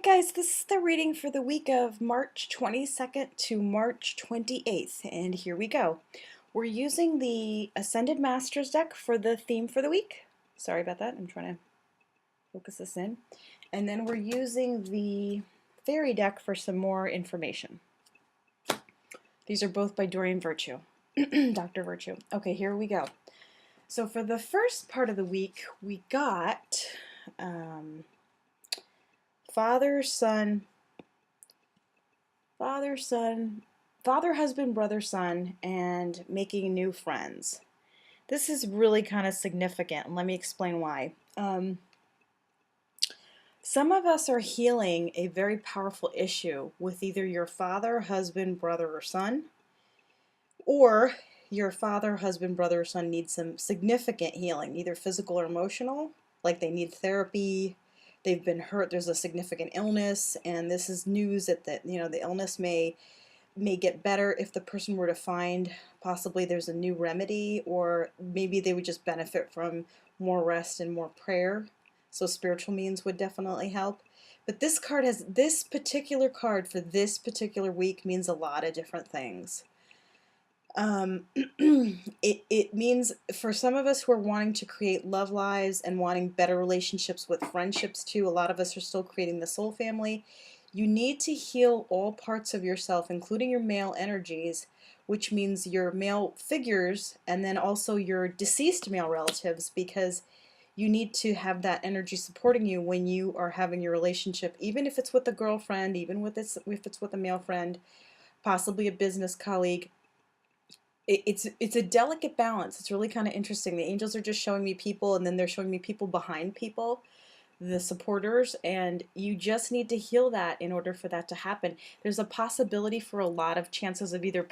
guys, this is the reading for the week of March 22nd to March 28th, and here we go. We're using the Ascended Masters deck for the theme for the week. Sorry about that, I'm trying to focus this in. And then we're using the Fairy deck for some more information. These are both by D.Virtue, Dr. Virtue. Okay, here we go. So for the first part of the week, we got father, husband, brother, son, and making new friends. This is really kind of significant, and let me explain why. Some of us are healing a very powerful issue with either your father, husband, brother, or son, or your father, husband, brother, or son needs some significant healing, either physical or emotional, like they need therapy, they've been hurt, there's a significant illness, and this is news that the illness may get better if the person were to find possibly there's a new remedy, or maybe they would just benefit from more rest and more prayer. So spiritual means would definitely help. But this particular card for this particular week means a lot of different things. It means for some of us who are wanting to create love lives and wanting better relationships with friendships too, a lot of us are still creating the soul family. You need to heal all parts of yourself, including your male energies, which means your male figures and then also your deceased male relatives, because you need to have that energy supporting you when you are having your relationship, even if it's with a girlfriend, even if it's with a male friend, possibly a business colleague. It's a delicate balance. It's really kind of interesting. The angels are just showing me people, and then they're showing me people behind people, the supporters, and you just need to heal that in order for that to happen. There's a possibility for a lot of chances of either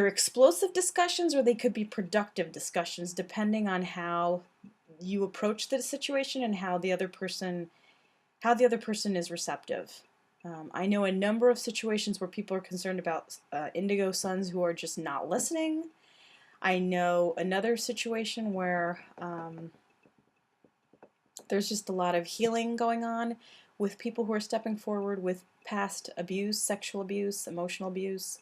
explosive discussions, or they could be productive discussions, depending on how you approach the situation and how the other person is receptive. I know a number of situations where people are concerned about indigo suns who are just not listening. I know another situation where there's just a lot of healing going on with people who are stepping forward with past abuse, sexual abuse, emotional abuse.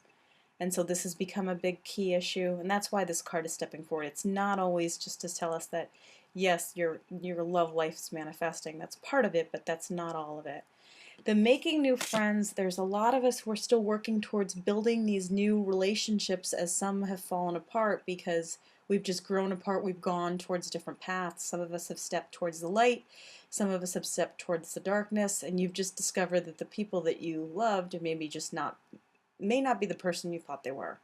And so this has become a big key issue, and that's why this card is stepping forward. It's not always just to tell us that, yes, your love life's manifesting. That's part of it, but that's not all of it. The making new friends, there's a lot of us who are still working towards building these new relationships, as some have fallen apart because we've just grown apart, we've gone towards different paths. Some of us have stepped towards the light, some of us have stepped towards the darkness, and you've just discovered that the people that you loved may not be the person you thought they were.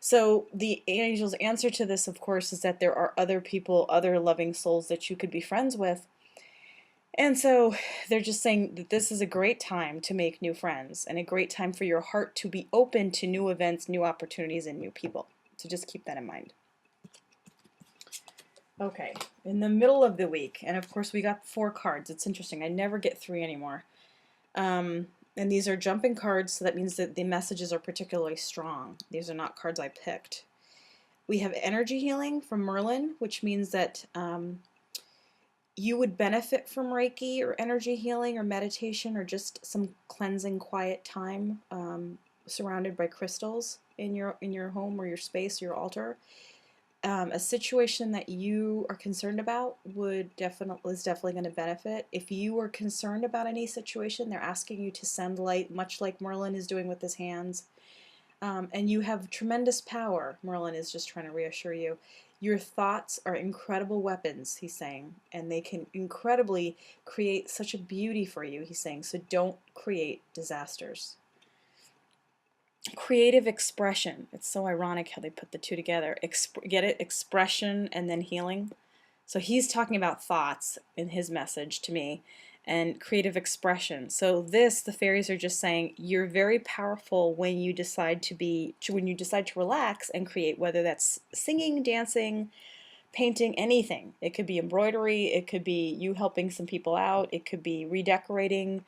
So the angel's answer to this, of course, is that there are other people, other loving souls that you could be friends with. And so they're just saying that this is a great time to make new friends and a great time for your heart to be open to new events, new opportunities, and new people. So just keep that in mind. Okay, in the middle of the week, and of course we got 4 cards. It's interesting. I never get 3 anymore. And these are jumping cards, so that means that the messages are particularly strong. These are not cards I picked. We have energy healing from Merlin, which means that you would benefit from Reiki or energy healing or meditation or just some cleansing quiet time surrounded by crystals in your home or your space, your altar. A situation that you are concerned about is definitely going to benefit. If you are concerned about any situation, they're asking you to send light, much like Merlin is doing with his hands. And you have tremendous power. Merlin is just trying to reassure you. Your thoughts are incredible weapons, he's saying, and they can incredibly create such a beauty for you, he's saying, so don't create disasters. Creative expression. It's so ironic how they put the two together. Get it? Expression and then healing. So he's talking about thoughts in his message to me, and creative expression. So the fairies are just saying you're very powerful when you decide to relax and create, whether that's singing, dancing, painting, anything. It could be embroidery, it could be you helping some people out, it could be redecorating,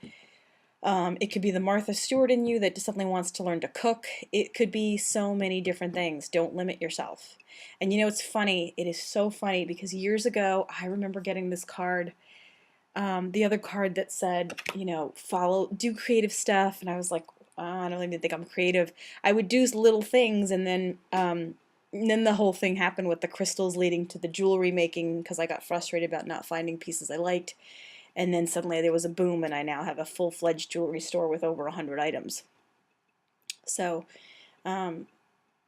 it could be the Martha Stewart in you that suddenly wants to learn to cook. It could be so many different things. Don't limit yourself. And you know, it's funny, it is so funny, because years ago I remember getting this card The other card that said, do creative stuff, and I was like, I don't even think I'm creative. I would do little things, and then the whole thing happened with the crystals leading to the jewelry making because I got frustrated about not finding pieces I liked. And then suddenly there was a boom, and I now have a full-fledged jewelry store with over 100 items. So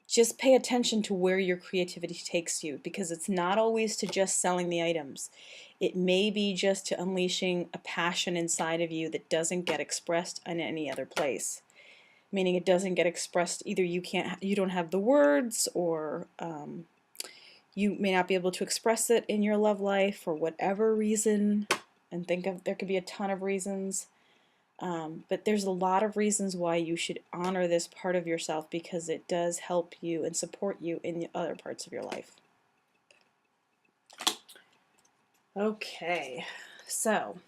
just pay attention to where your creativity takes you, because it's not always to just selling the items. It may be just to unleashing a passion inside of you that doesn't get expressed in any other place. Meaning it doesn't get expressed, either you don't have the words, or you may not be able to express it in your love life for whatever reason. And there could be a ton of reasons. But there's a lot of reasons why you should honor this part of yourself, because it does help you and support you in the other parts of your life. Okay, so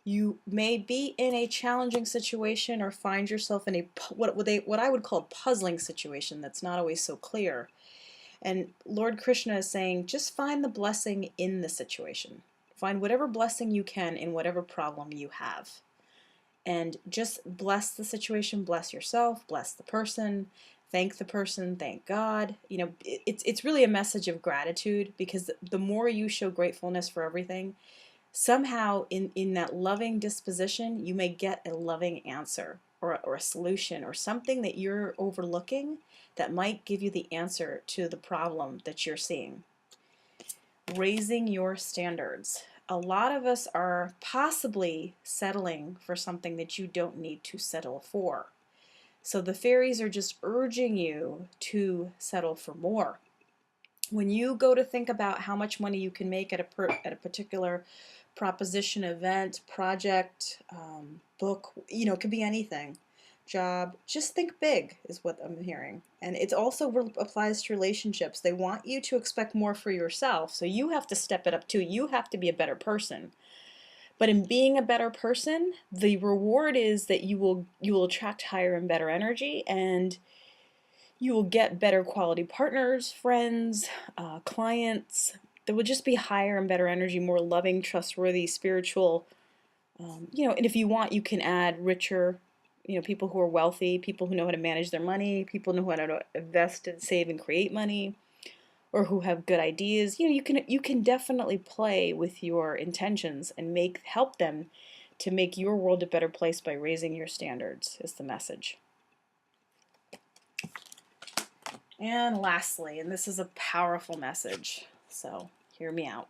you may be in a challenging situation or find yourself in a what I would call a puzzling situation that's not always so clear. And Lord Krishna is saying, just find the blessing in the situation. Find whatever blessing you can in whatever problem you have. And just bless the situation, bless yourself, bless the person, thank the person, thank God. It's really a message of gratitude, because the more you show gratefulness for everything, somehow in that loving disposition, you may get a loving answer or a solution or something that you're overlooking that might give you the answer to the problem that you're seeing. Raising your standards. A lot of us are possibly settling for something that you don't need to settle for. So the fairies are just urging you to settle for more. When you go to think about how much money you can make at a particular proposition, event, project, book, it could be anything, job, just think big is what I'm hearing. And it also applies to relationships. They want you to expect more for yourself, so you have to step it up too. You have to be a better person. But in being a better person, the reward is that you will attract higher and better energy, and you will get better quality partners, friends, clients. There will just be higher and better energy, more loving, trustworthy, spiritual. And if you want, you can add richer, people who are wealthy, people who know how to manage their money, people who know how to invest and save and create money, or who have good ideas. You can definitely play with your intentions and help them to make your world a better place by raising your standards, is the message. And lastly, and this is a powerful message, so hear me out.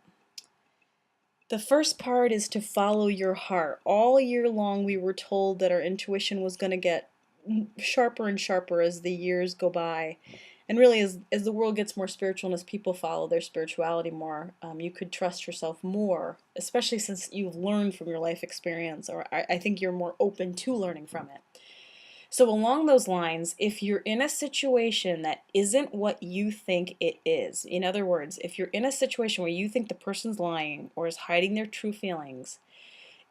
The first part is to follow your heart. All year long we were told that our intuition was going to get sharper and sharper as the years go by. And really, as the world gets more spiritual and as people follow their spirituality more, you could trust yourself more, especially since you've learned from your life experience, or I think you're more open to learning from it. So along those lines, if you're in a situation that isn't what you think it is, in other words, if you're in a situation where you think the person's lying or is hiding their true feelings,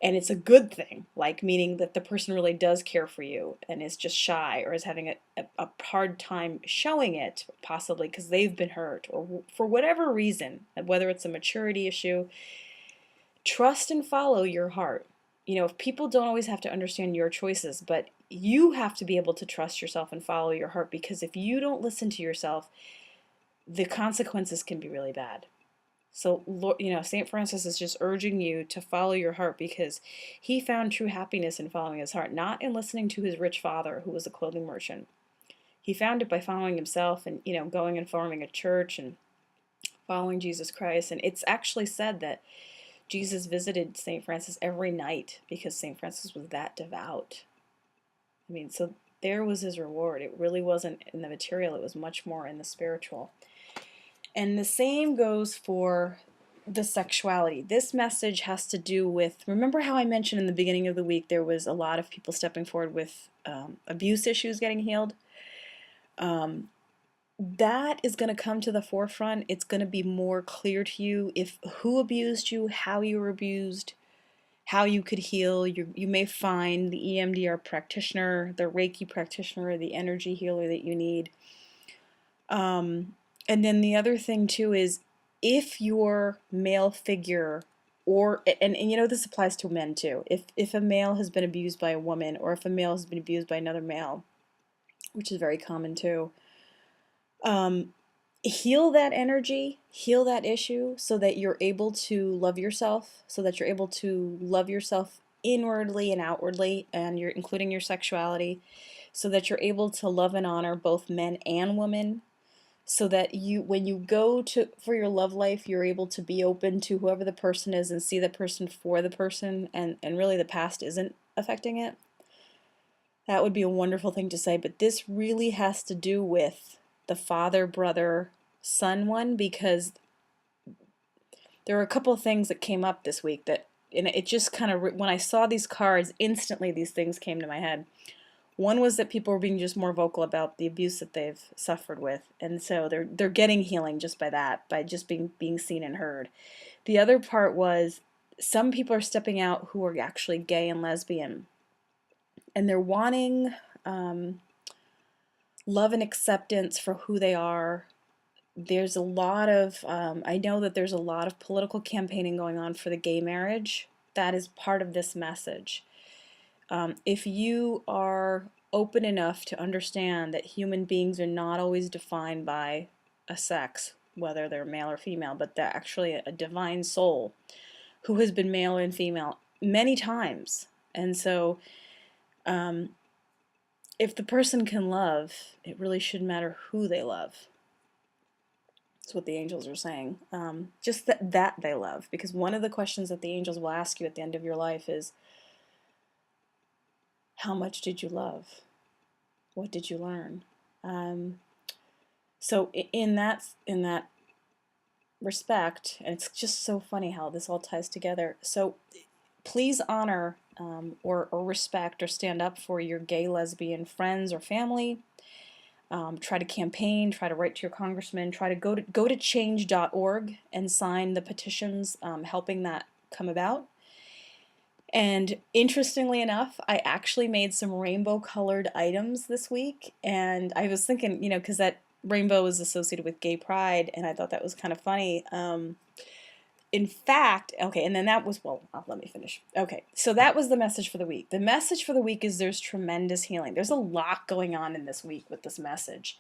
and it's a good thing, like meaning that the person really does care for you and is just shy or is having a hard time showing it, possibly because they've been hurt or for whatever reason, whether it's a maturity issue, trust and follow your heart. If people don't always have to understand your choices, but you have to be able to trust yourself and follow your heart, because if you don't listen to yourself, the consequences can be really bad. So, St. Francis is just urging you to follow your heart, because he found true happiness in following his heart, not in listening to his rich father, who was a clothing merchant. He found it by following himself and, going and forming a church and following Jesus Christ. And it's actually said that Jesus visited St. Francis every night because St. Francis was that devout. So there was his reward. It really wasn't in the material, it was much more in the spiritual. And the same goes for the sexuality. This message has to do with, remember how I mentioned in the beginning of the week there was a lot of people stepping forward with abuse issues getting healed? That is going to come to the forefront. It's going to be more clear to you who abused you, how you were abused, how you could heal. You may find the EMDR practitioner, the Reiki practitioner, the energy healer that you need. And then the other thing too is, if your male figure or and you know, this applies to men too. If a male has been abused by a woman, or if a male has been abused by another male, which is very common too, um, heal that energy, heal that issue, so that you're able to love yourself, so that you're able to love yourself inwardly and outwardly, and you're including your sexuality, so that you're able to love and honor both men and women, so that you, when you go to for your love life, you're able to be open to whoever the person is and see the person for the person, and really the past isn't affecting it. That would be a wonderful thing to say, but this really has to do with the father, brother, son one, because there were a couple of things that came up this week that, and it just kind of, when I saw these cards, instantly these things came to my head. One was that people were being just more vocal about the abuse that they've suffered with, and so they're getting healing just by that, by just being seen and heard. The other part was some people are stepping out who are actually gay and lesbian, and they're wanting love and acceptance for who they are. There's a lot of, I know that there's a lot of political campaigning going on for the gay marriage. That is part of this message. If you are open enough to understand that human beings are not always defined by a sex, whether they're male or female, but they're actually a divine soul who has been male and female many times. And so if the person can love, it really shouldn't matter who they love. That's what the angels are saying. Just that they love. Because one of the questions that the angels will ask you at the end of your life is, how much did you love? What did you learn? So in that respect, and it's just so funny how this all ties together. So please honor or respect or stand up for your gay, lesbian friends or family. Try to campaign, try to write to your congressman, try to go to change.org and sign the petitions helping that come about. And interestingly enough, I actually made some rainbow colored items this week, and I was thinking, you know, because that rainbow is associated with gay pride, and I thought that was kind of funny. In fact, okay, and then that was, well, let me finish. Okay, so that was the message for the week. The message for the week is there's tremendous healing. There's a lot going on in this week with this message.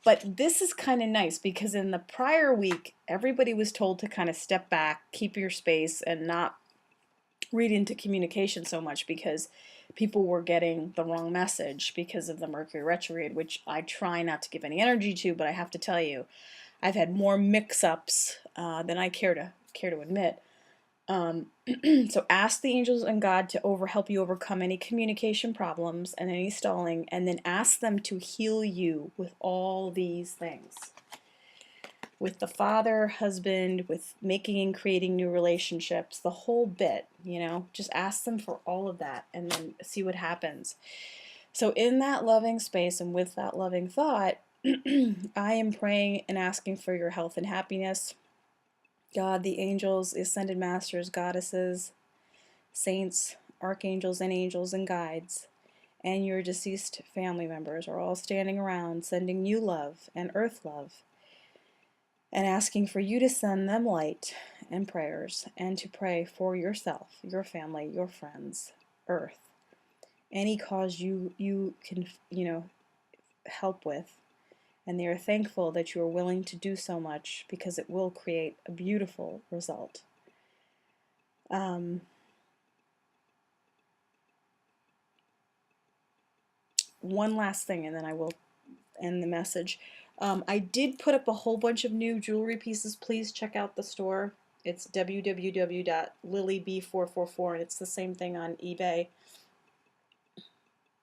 But this is kind of nice because in the prior week, everybody was told to kind of step back, keep your space, and not read into communication so much because people were getting the wrong message because of the Mercury retrograde, which I try not to give any energy to, but I have to tell you, I've had more mix-ups than I care to admit. So ask the angels and God to help you overcome any communication problems and any stalling, and then ask them to heal you with all these things. With the father, husband, with making and creating new relationships, the whole bit, you know, just ask them for all of that and then see what happens. So in that loving space and with that loving thought, I am praying and asking for your health and happiness. God, the angels, ascended masters, goddesses, saints, archangels, and angels and guides, and your deceased family members are all standing around sending you love and earth love, and asking for you to send them light and prayers, and to pray for yourself, your family, your friends, earth, any cause you can, you know, help with. And they are thankful that you are willing to do so much because it will create a beautiful result. One last thing, and then I will end the message. I did put up a whole bunch of new jewelry pieces. Please check out the store. It's www.lilyb444, and it's the same thing on eBay.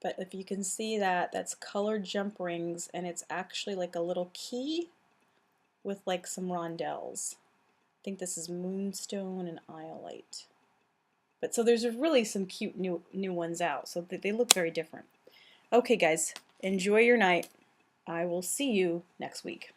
But if you can see that, that's colored jump rings, and it's actually like a little key with like some rondelles. I think this is moonstone and iolite. But so there's really some cute new ones out, so they look very different. Okay guys, enjoy your night. I will see you next week.